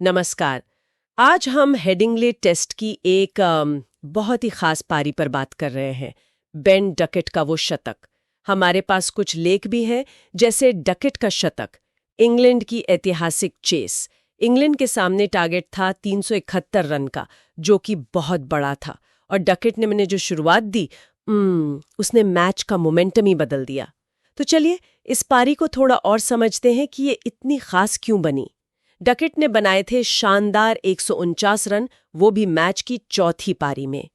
नमस्कार। आज हम हेडिंगले टेस्ट की एक बहुत ही खास पारी पर बात कर रहे हैं। बेन डकेट का वो शतक। हमारे पास कुछ लेख भी हैं, जैसे डकेट का शतक, इंग्लैंड की ऐतिहासिक चेस। इंग्लैंड के सामने टारगेट था 371 रन का, जो कि बहुत बड़ा था। और डकेट ने मैंने जो शुरुआत दी, उसने मैच का मोमेंटम ही बदल दिया। तो चलिए इस पारी को थोड़ा और समझते हैं कि ये इतनी खास क्यों बनी। डकेट ने बनाए थे शानदार 149 रन, वो भी मैच की चौथी पारी में।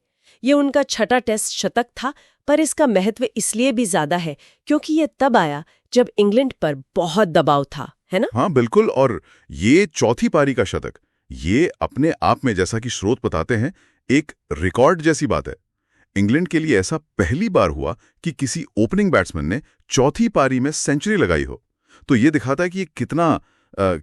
ये उनका छठा टेस्ट शतक था, पर इसका महत्व इसलिए भी ज्यादा है क्योंकि ये तब आया जब इंग्लैंड पर बहुत दबाव था, है ना? हाँ बिल्कुल। और ये चौथी पारी का शतक, ये अपने आप में, जैसा कि स्रोत बताते हैं, एक रिकॉर्ड जैसी बात है। इंग्लैंड के लिए ऐसा पहली बार हुआ कि किसी ओपनिंग बैट्समैन ने चौथी पारी में सेंचुरी लगाई हो। तो ये दिखाता है कि ये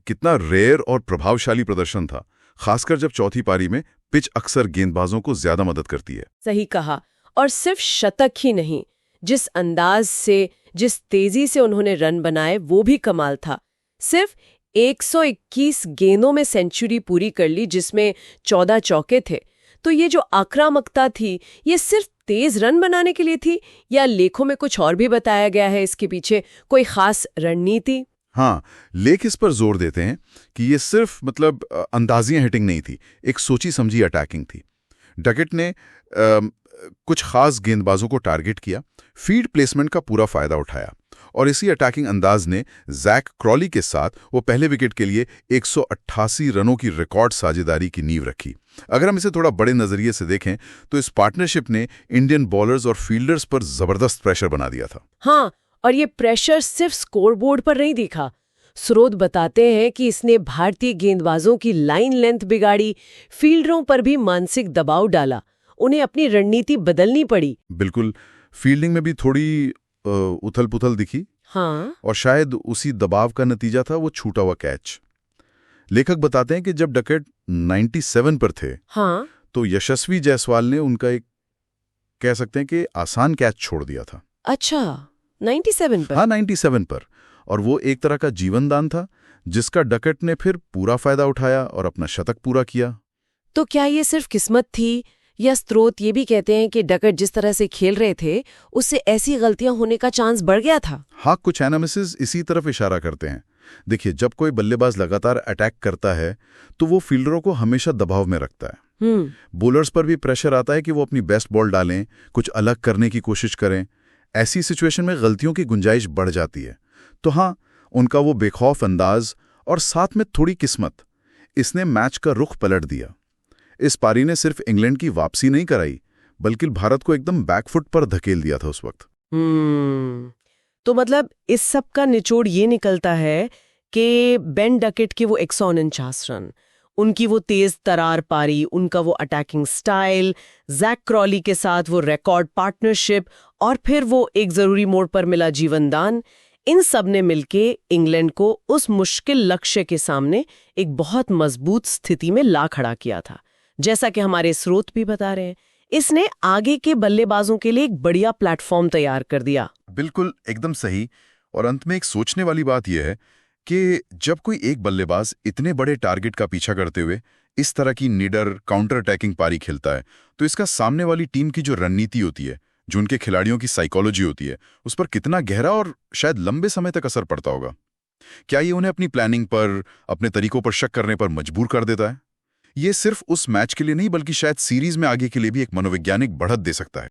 कितना रेयर और प्रभावशाली प्रदर्शन था, खासकर जब चौथी पारी में पिच अक्सर गेंदबाजों को ज्यादा मदद करती है। सही कहा। और सिर्फ शतक ही नहीं, जिस अंदाज से, जिस तेजी से उन्होंने रन बनाए वो भी कमाल था। सिर्फ 121 गेंदों में सेंचुरी पूरी कर ली, जिसमें 14 चौके थे। तो ये जो आक्रामकता थी, ये सिर्फ तेज रन बनाने के लिए थी, या लेखों में कुछ और भी बताया गया है इसके पीछे, कोई खास रणनीति? हाँ, लेख इस पर जोर देते हैं कि ये सिर्फ अंदाजियां हिटिंग नहीं थी, एक सोची समझी अटैकिंग थी। डकेट ने कुछ खास गेंदबाजों को टारगेट किया, फील्ड प्लेसमेंट का पूरा फायदा उठाया, और इसी अटैकिंग अंदाज ने जैक क्रॉली के साथ वो पहले विकेट के लिए 188 रनों की रिकॉर्ड साझेदारी की नींव रखी। अगर हम इसे थोड़ा बड़े नजरिए से देखें तो इस पार्टनरशिप ने इंडियन बॉलर्स और फील्डर्स पर जबरदस्त प्रेशर बना दिया था। हाँ, और ये प्रेशर सिर्फ स्कोरबोर्ड पर नहीं दिखा। स्रोत बताते हैं कि इसने भारतीय गेंदबाजों की लाइन लेंथ बिगाड़ी, फील्डरों पर भी मानसिक दबाव डाला, उन्हें अपनी रणनीति बदलनी पड़ी। बिल्कुल, फील्डिंग में भी थोड़ी उथल पुथल दिखी। हाँ, और शायद उसी दबाव का नतीजा था वो छूटा हुआ कैच। लेखक बताते हैं कि जब डकेट 97 पर थे, हाँ, तो यशस्वी जायसवाल ने उनका एक, कह सकते हैं कि आसान कैच छोड़ दिया था। अच्छा, 97 पर? हाँ, 97 पर। और वो एक तरह का जीवनदान था, जिसका डकेट ने फिर पूरा फायदा उठाया और अपना शतक पूरा किया। तो क्या ये सिर्फ किस्मत थी, या स्रोत ये भी कहते हैं कि डकेट जिस तरह से खेल रहे थे, उससे ऐसी गलतियां होने का चांस बढ़ गया था? हाँ, कुछ एनालिसिस इसी तरफ इशारा करते हैं। देखिए, जब कोई बल्लेबाज लगातार अटैक करता है तो वो फील्डरों को हमेशा दबाव में रखता है। बॉलर्स पर भी प्रेशर आता है कि वो अपनी बेस्ट बॉल डालें, कुछ अलग करने की कोशिश करें। ऐसी सिचुएशन में गलतियों की गुंजाइश बढ़ जाती है। तो हाँ, उनका वो बेखौफ अंदाज और साथ में थोड़ी किस्मत, इसने मैच का रुख पलट दिया। इस पारी ने सिर्फ इंग्लैंड की वापसी नहीं कराई, बल्कि भारत को एकदम बैकफुट पर धकेल दिया था उस वक्त। तो मतलब इस सब का निचोड़ ये निकलता है कि बेन डकेट के वो 149 रन, उनकी वो तेज तरार पारी, उनका वो अटैकिंग स्टाइल, जैक क्रॉली के साथ वो रिकॉर्ड पार्टनरशिप, और फिर वो एक जरूरी मोड़ पर मिला जीवनदान, इन सब ने मिलके इंग्लैंड को उस मुश्किल लक्ष्य के सामने एक बहुत मजबूत स्थिति में ला खड़ा किया था। जैसा कि हमारे स्रोत भी बता रहे हैं, इसने आगे के बल्लेबाजों के लिए एक बढ़िया प्लेटफॉर्म तैयार कर दिया। बिल्कुल, एकदम सही। और अंत में एक सोचने वाली बात यह है कि जब कोई एक बल्लेबाज इतने बड़े टारगेट का पीछा करते हुए इस तरह की निडर काउंटर अटैकिंग पारी खेलता है, तो इसका सामने वाली टीम की जो रणनीति होती है, जो उनके खिलाड़ियों की साइकोलॉजी होती है, उस पर कितना गहरा और शायद लंबे समय तक असर पड़ता होगा। क्या ये उन्हें अपनी प्लानिंग पर, अपने तरीकों पर शक करने पर मजबूर कर देता है? ये सिर्फ उस मैच के लिए नहीं, बल्कि शायद सीरीज में आगे के लिए भी एक मनोवैज्ञानिक बढ़त दे सकता है।